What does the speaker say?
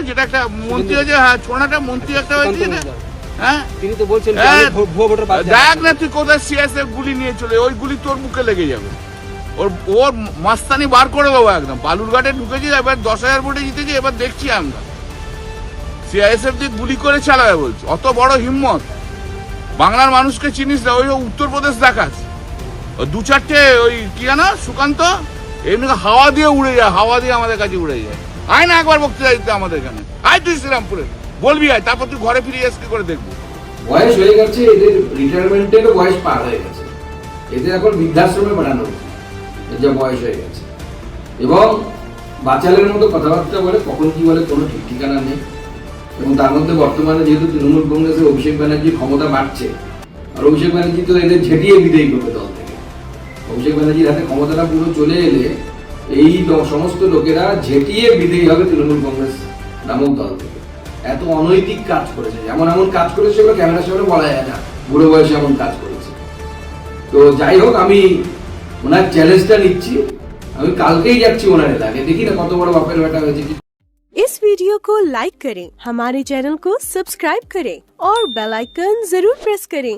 যেটা একটা মন্ত্রী হয়েছে, হ্যাঁ ছোড়াটা মন্ত্রী একটা হয়েছে, হ্যাঁ তিনি তো বলছেন ভুয়ো ভোটার বাদ দেখ না তুই কোথায় সিএসএফ গুলি নিয়ে চলে, ওই গুলি তোর মুখে লেগে যাবে। ওর মাস্তানি বার করে দেবো একদম। বালুরঘাটে ঢুকেছি, এবার 10,000 ভোটে জিতেছি, এবার দেখছি আমরা সিআইএসএফ দিয়ে গুলি করে চালাবে বলছে। অত বড় হিম্মত! বাংলার মানুষকে চিনিস না, ওই উত্তরপ্রদেশ দেখাস, ওই 2-4টে ওই কি জানা সুকান্ত এমনি হাওয়া দিয়ে উড়ে যায়, হাওয়া দিয়ে আমাদের কাছে উড়ে যায়। আয় না একবার বক্তৃতা দিতে আমাদের এখানে, আয় তুই শ্রীরামপুরে বলবি, আয়, তারপর তুই ঘরে ফিরে এসে করে দেখবো। বয়স হয়ে গেছে, এদের রিটায়ারমেন্টেরও বয়স পার হয়ে গেছে, এদের এখন বৃদ্ধাশ্রমে পাঠানো উচিত, এর যা বয়স হয়ে গেছে। এবং বাচালের মতো কথাবার্তা বলে, কখন কি বলে কোনো ঠিক ঠিকানা নেই। এবং তার মধ্যে বর্তমানে যেহেতু তৃণমূল কংগ্রেসের অভিষেক ব্যানার্জির ক্ষমতা বাড়ছে, আর অভিষেক ব্যানার্জি তো এদের ঝেঁটিয়ে বিদায়ী করবে দল থেকে। অভিষেক ব্যানার্জির হাতে ক্ষমতাটা পুরো চলে এলে এই সমস্ত লোকেরা ঝেঁটিয়ে বিদায়ী হবে তৃণমূল কংগ্রেস নামক দল থেকে। এত অনৈতিক কাজ করেছে, এমন এমন কাজ করেছে সেগুলো ক্যামেরার সামনে বলা যায় না, বুড়ো বয়সে এমন কাজ করেছে। তো যাই হোক, আমি ওনার চ্যালেঞ্জটা নিচ্ছি, আমি কালকেই যাচ্ছি ওনার এলাকায়, দেখি না কত বড় বাপের বেটা হয়েছে। इस वीडियो को लाइक करें, हमारे चैनल को सब्सक्राइब करें और बेल आइकन जरूर प्रेस करें